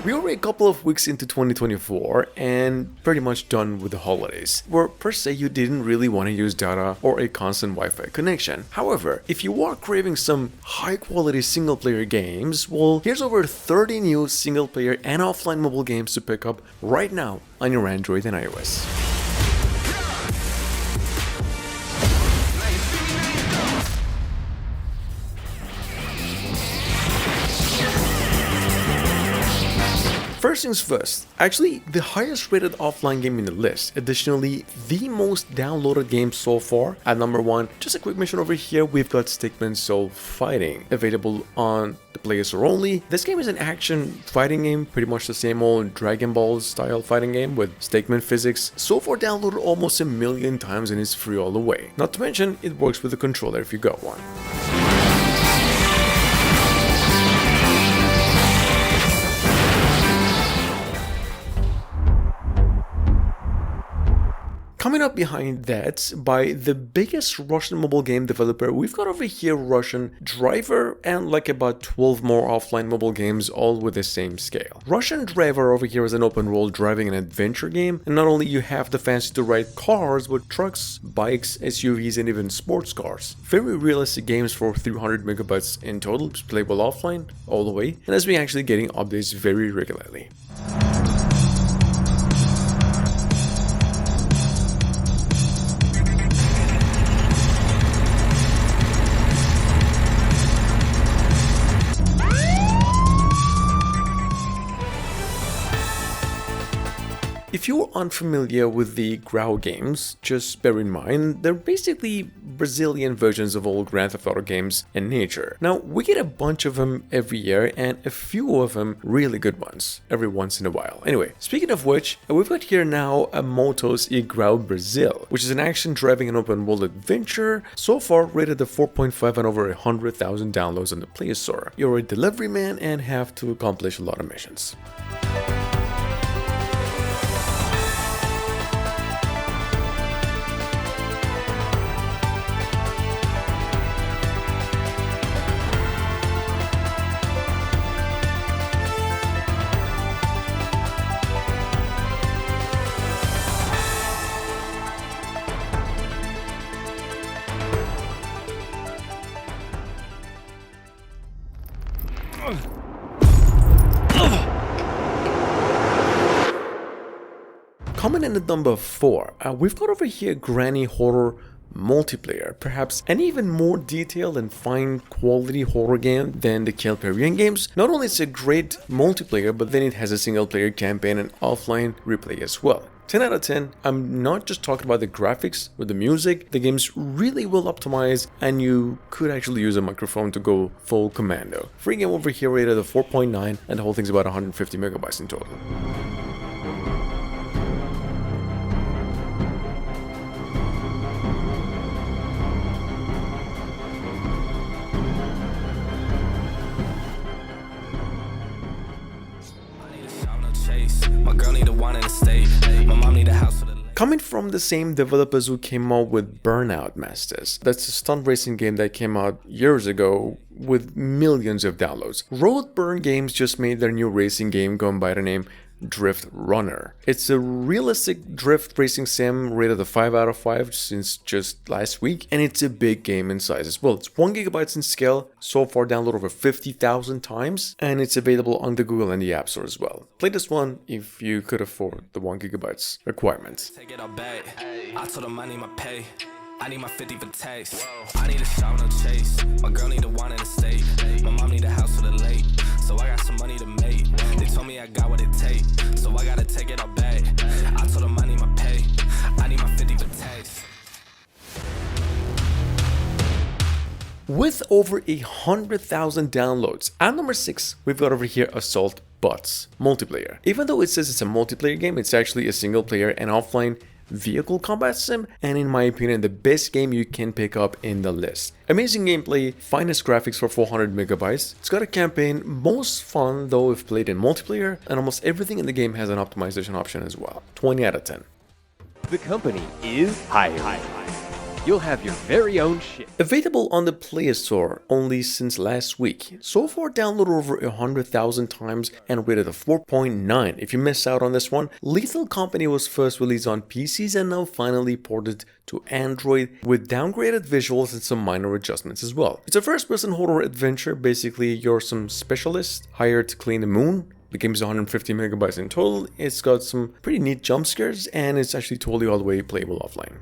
We're already a couple of weeks into 2024 and pretty much done with the holidays, where per se you didn't really want to use data or a constant Wi-Fi connection. However, if you are craving some high-quality single-player games, well, here's over 30 new single-player and offline mobile games to pick up right now on your Android and iOS. First things first, actually the highest rated offline game in the list, additionally the most downloaded game so far at number 1. Just a quick mention over here, we've got Stickman Soul Fighting, available on the Play Store only. This game is an action fighting game, pretty much the same old Dragon Ball style fighting game with Stickman physics. So far downloaded almost 1 million times and is free all the way. Not to mention, it works with a controller if you got one. Coming up behind that, by the biggest Russian mobile game developer, we've got over here Russian Driver and like about 12 more offline mobile games, all with the same scale. Russian Driver over here is an open world driving and adventure game, and not only you have the fancy to ride cars, but trucks, bikes, SUVs, and even sports cars. Very realistic games for 300 megabytes in total, playable offline all the way, and has been actually getting updates very regularly. If you're unfamiliar with the Grau games, just bear in mind, they're basically Brazilian versions of old Grand Theft Auto games in nature. Now, we get a bunch of them every year and a few of them really good ones every once in a while. Anyway, speaking of which, we've got here now a Motos e Grau Brazil, which is an action driving and open world adventure, so far rated a 4.5 and over 100,000 downloads on the Play Store. You're a delivery man and have to accomplish a lot of missions. Coming in at number 4, we've got over here Granny Horror Multiplayer, perhaps an even more detailed and fine quality horror game than the Kelperian games. Not only is it a great multiplayer, but then it has a single player campaign and offline replay as well. 10 out of 10, I'm not just talking about the graphics or the music, the game's really well optimized and you could actually use a microphone to go full commando. Free game over here rated at 4.9 and the whole thing's about 150 megabytes in total. Coming from the same developers who came out with Burnout Masters, that's a stunt racing game that came out years ago with millions of downloads. Roadburn Games just made their new racing game going by the name Drift Runner. It's a realistic drift racing sim rated a 5 out of 5 since just last week, and it's a big game in size as well. It's 1 gigabyte in scale, so far downloaded over 50,000 times, and it's available on the Google and the App Store as well. Play this one if you could afford the 1 gigabytes requirement. Take it all back. I told him I need my pay. I need my 50 for tax. I need a shot, no chase. My girl need a wine in the state. My mom need a house for the lake. So I got some money to make. They told me I got what it takes. So I gotta take it all back. I told them I need my pay. I need my 50 for tax. With over 100,000 downloads, at number 6, we've got over here Assault Bots Multiplayer. Even though it says it's a multiplayer game, it's actually a single player and offline vehicle combat sim, and in my opinion the best game you can pick up in the list. Amazing gameplay, finest graphics for 400 megabytes. It's got a campaign, most fun though if played in multiplayer, and almost everything in the game has an optimization option as well. 20 out of 10. The company is Hire. you'll have your very own ship. Available on the Play Store only since last week. So far downloaded over 100,000 times and rated a 4.9. If you missed out on this one, Lethal Company was first released on PCs and now finally ported to Android with downgraded visuals and some minor adjustments as well. It's a first-person horror adventure. Basically, you're some specialist hired to clean the moon. The game is 150 megabytes in total. It's got some pretty neat jump scares and it's actually totally all the way playable offline.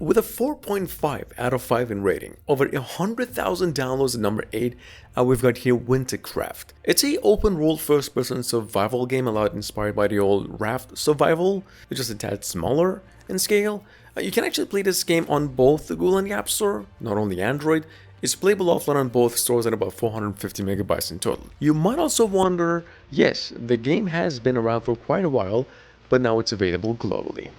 With a 4.5 out of 5 in rating, over 100,000 downloads at number 8, we've got here Wintercraft. It's a open world first person survival game a lot inspired by the old Raft survival, which is a tad smaller in scale. You can actually play this game on both the Google and the App Store, not only Android. It's playable offline on both stores at about 450 megabytes in total. You might also wonder, yes, the game has been around for quite a while, but now it's available globally.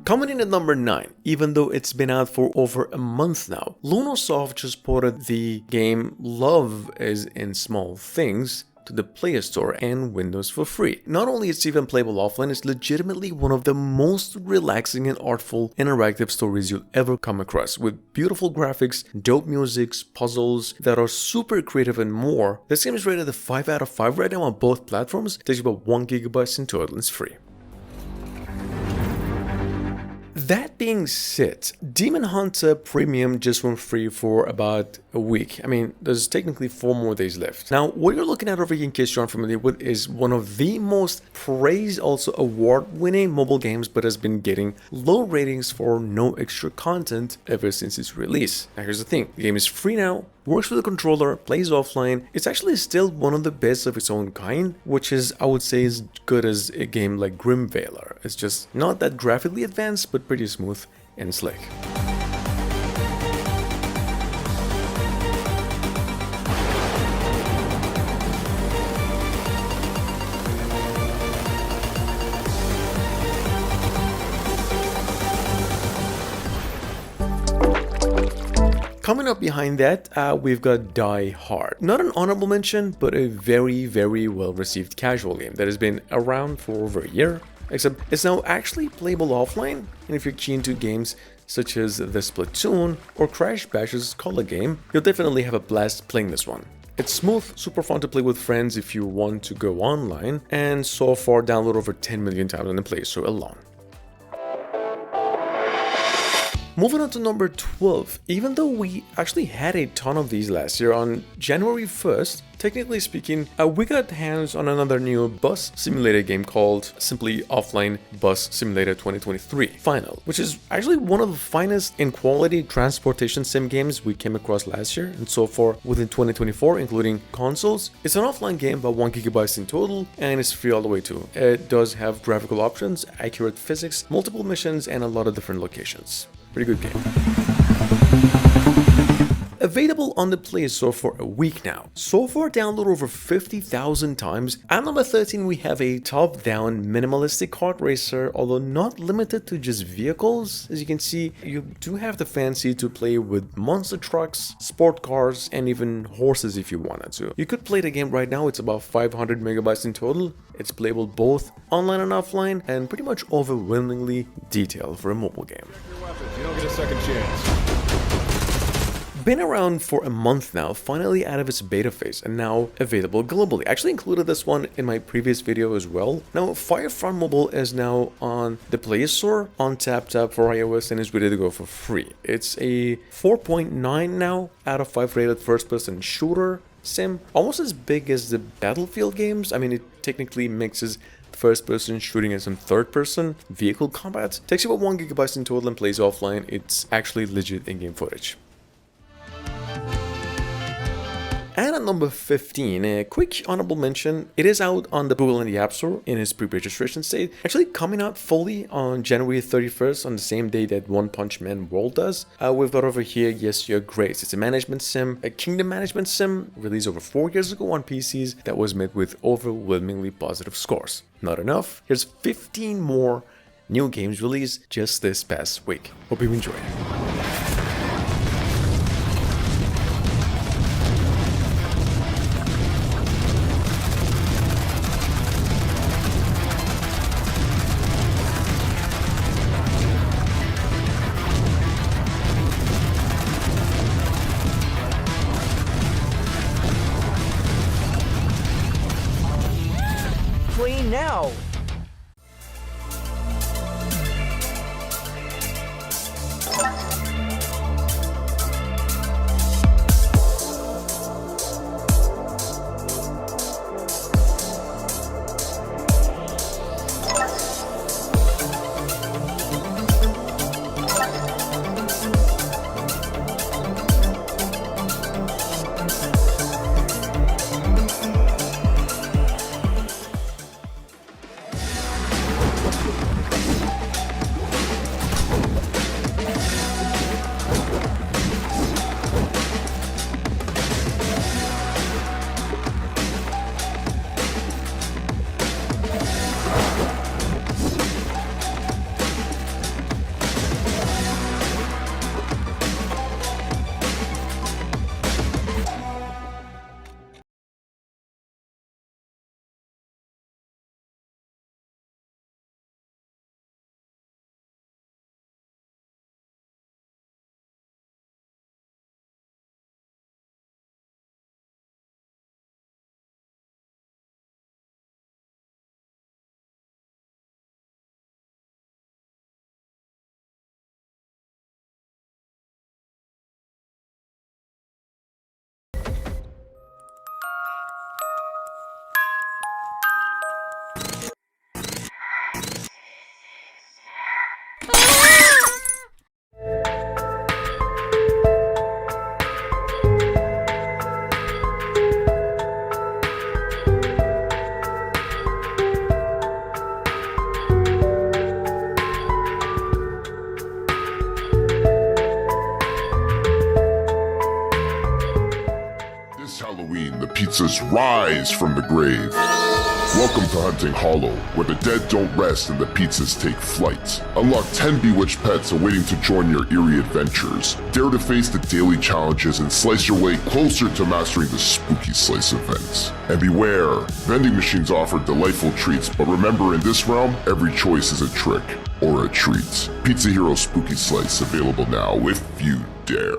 Coming in at number 9, even though it's been out for over a month now, Lunosoft just ported the game Love is in Small Things to the Play Store and Windows for free. Not only is it even playable offline, it's legitimately one of the most relaxing and artful interactive stories you'll ever come across, with beautiful graphics, dope musics, puzzles that are super creative and more. This game is rated a 5 out of 5 right now on both platforms. It takes about 1 GB in total and it's free. That being said, Demon Hunter Premium just went free for about a week. I mean, there's technically 4 more days left. Now, what you're looking at over here, in case you're unfamiliar with, is one of the most praised, also award-winning mobile games, but has been getting low ratings for no extra content ever since its release. Now, here's the thing. The game is free now, works with a controller, plays offline. It's actually still one of the best of its own kind, which is, I would say, as good as a game like Grim Valor. It's just not that graphically advanced, but pretty smooth and slick. Coming up behind that, we've got Die Hard. Not an honorable mention, but a very, very well-received casual game that has been around for over a year, except it's now actually playable offline, and if you're keen to games such as the Splatoon or Crash Bash's color game, you'll definitely have a blast playing this one. It's smooth, super fun to play with friends if you want to go online, and so far downloaded over 10 million times on the Play Store alone. Moving on to number 12, even though we actually had a ton of these last year, on January 1st, technically speaking, we got hands on another new bus simulator game called simply Offline Bus Simulator 2023 Final, which is actually one of the finest in quality transportation sim games we came across last year and so far within 2024, including consoles. It's an offline game, about 1 GB in total, and it's free all the way too. It does have graphical options, accurate physics, multiple missions, and a lot of different locations. Pretty good game. Available on the Play Store for a week now. So far downloaded over 50,000 times. At number 13 we have a top-down minimalistic kart racer, although not limited to just vehicles. As you can see, you do have the fancy to play with monster trucks, sport cars, and even horses if you wanted to. You could play the game right now. It's about 500 megabytes in total. It's playable both online and offline, and pretty much overwhelmingly detailed for a mobile game. You don't get a second chance. Been around for a month now, finally out of its beta phase, and now available globally. I actually included this one in my previous video as well. Now, Firefront Mobile is now on the Play Store, on TapTap for iOS, and is ready to go for free. It's a 4.9 now out of 5 rated first-person shooter sim, almost as big as the Battlefield games. I mean, it technically mixes first-person shooting and some third-person vehicle combat. Takes about 1 GB in total and plays offline. It's actually legit in-game footage. And at number 15, a quick honorable mention, it is out on the Google and the App Store in its pre-registration state, actually coming out fully on January 31st, on the same day that One Punch Man World does. We've got over here Yes Your Grace. It's a management sim, a kingdom management sim, released over 4 years ago on PCs that was met with overwhelmingly positive scores. Not enough, here's 15 more new games released just this past week. Hope you enjoy. Play now! This Halloween, the pizzas rise from the grave. Welcome to Hunting Hollow, where the dead don't rest and the pizzas take flight. Unlock 10 bewitched pets awaiting to join your eerie adventures. Dare to face the daily challenges and slice your way closer to mastering the Spooky Slice events. And beware, vending machines offer delightful treats, but remember, in this realm, every choice is a trick or a treat. Pizza Hero Spooky Slice, available now if you dare.